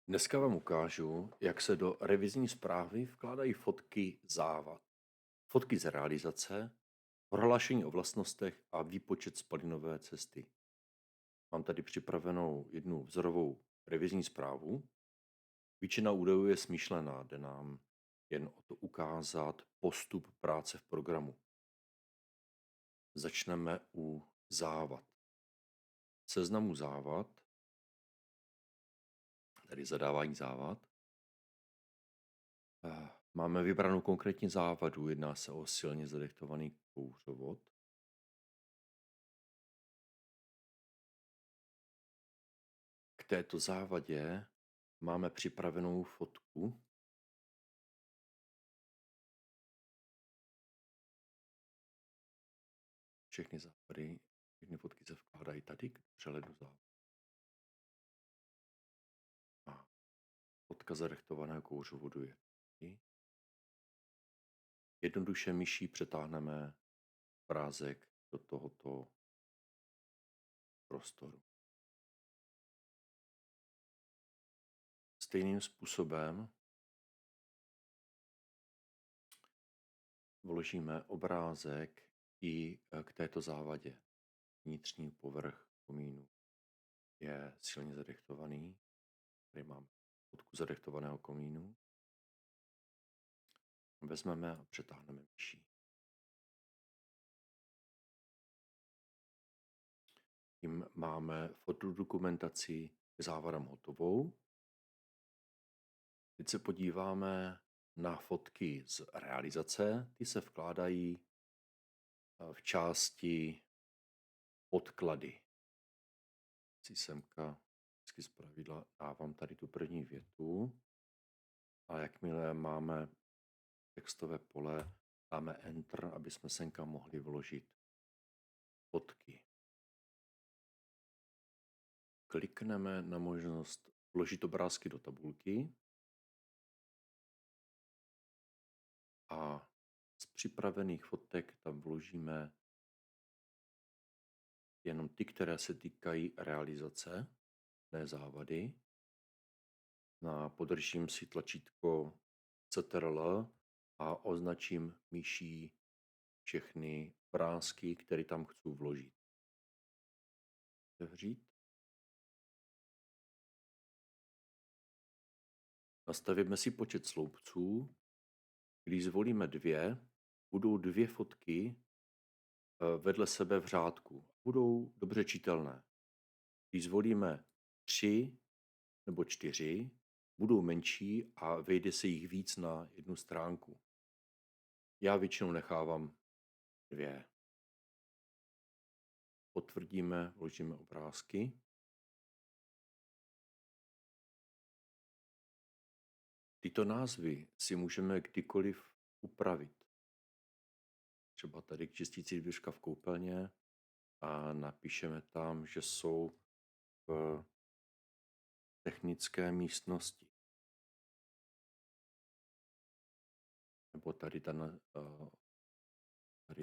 Dneska vám ukážu, jak se do revizní zprávy vkládají fotky závad, fotky z realizace, prohlášení o vlastnostech a výpočet spalinové cesty. Mám tady připravenou jednu vzorovou revizní zprávu. Většina údajů je smyšlená, jde nám jen o to ukázat postup práce v programu. Začneme u závad. Seznamu závad, tady zadávání závad. Máme vybranou konkrétní závadu, jedná se o silně zadechtovaný kouřovod. K této závadě máme připravenou fotku. Všechny závady, všechny fotky se vkládají tady k přehledu závad. A fotka zadechtovaného kouřovodu je tady. Jednoduše myší přetáhneme obrázek do tohoto prostoru. Stejným způsobem vložíme obrázek i k této závadě. Vnitřní povrch komínu je silně zadechtovaný. Tady máme fotku zadechtovaného komínu. Vezmeme a přetáhneme myší. Tím máme fotodokumentaci k závadám hotovou. Teď se podíváme na fotky z realizace. Ty se vkládají v části podklady. Si semka vždycky zpravidla dávám tady tu první větu a jakmile máme textové pole, dáme Enter, aby jsme semka mohli vložit fotky. Klikneme na možnost vložit obrázky do tabulky a z připravených fotek tam vložíme jenom ty, které se týkají realizace, ne závady. Podržím si tlačítko CTRL a označím myší všechny obrázky, které tam chci vložit. Otevřít. Nastavíme si počet sloupců. Když zvolíme 2, budou 2 fotky vedle sebe v řádku. Budou dobře čitelné. Když zvolíme 3 nebo 4, budou menší a vejde se jich víc na jednu stránku. Já většinou nechávám 2. Potvrdíme, vložíme obrázky. Tyto názvy si můžeme kdykoliv upravit. Třeba tady k čistící dvířka v koupelně a napíšeme tam, že jsou v technické místnosti. Nebo tady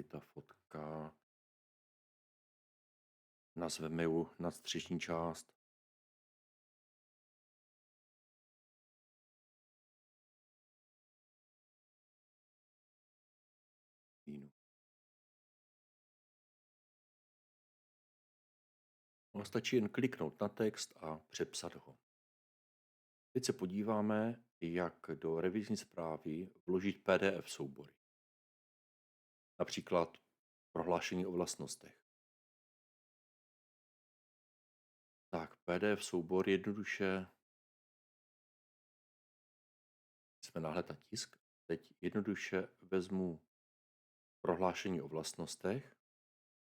ta fotka, nazveme ji nadstřešní část. No, stačí jen kliknout na text a přepsat ho. Teď se podíváme, jak do revizní zprávy vložit PDF soubory. Například prohlášení o vlastnostech. Tak, PDF soubor jednoduše jsme náhled na tisk. Teď jednoduše vezmu prohlášení o vlastnostech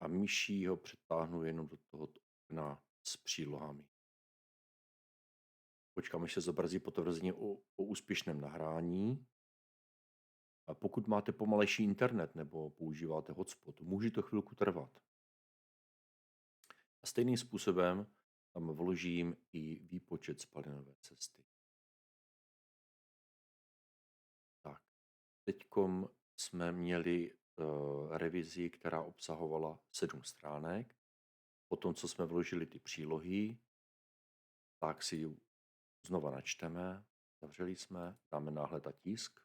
a myší ho přetáhnu jenom do tohoto okna s přílohami. Počkám, až se zobrazí potvrzení o úspěšném nahrání. A pokud máte pomalejší internet nebo používáte hotspot, může to chvilku trvat. A stejným způsobem tam vložím i výpočet spalinové cesty. Tak, teďkom jsme měli revizi, která obsahovala 7 stránek. Potom, co jsme vložili ty přílohy, tak si znova načteme, zavřeli jsme, dáme náhled a tisk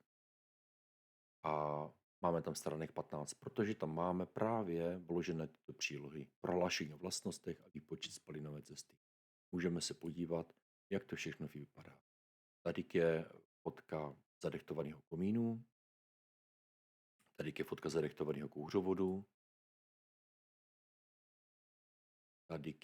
a máme tam stránek 15, protože tam máme právě vložené tyto přílohy. Prohlášení o vlastnostech a výpočet spalinové cesty. Můžeme se podívat, jak to všechno vypadá. Tady je fotka zadechtovaného komínu, tady je fotka zadechtovaného kouřovodu, tady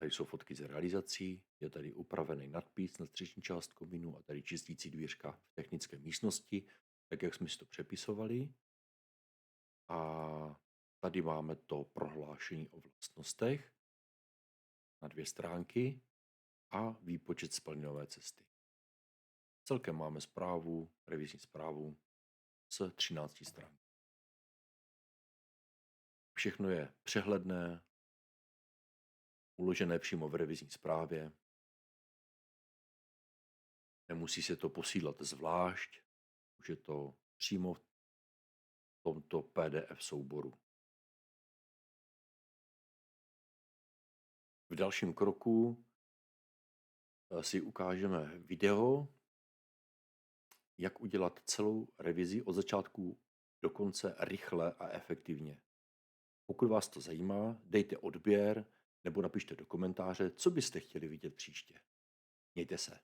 jsou fotky z realizací, je tady upravený nadpis na střešní část komínu a tady čistící dvířka v technické místnosti, tak jak jsme si to přepisovali. A tady máme to prohlášení o vlastnostech na 2 stránky a výpočet spalinové cesty. Celkem máme zprávu, revizní zprávu z 13 stran. Všechno je přehledné, uložené přímo v revizní zprávě. Nemusí se to posílat zvlášť, už je to přímo v tomto PDF souboru. V dalším kroku si ukážeme video, jak udělat celou revizi od začátku do konce rychle a efektivně. Pokud vás to zajímá, dejte odběr nebo napište do komentáře, co byste chtěli vidět příště. Mějte se.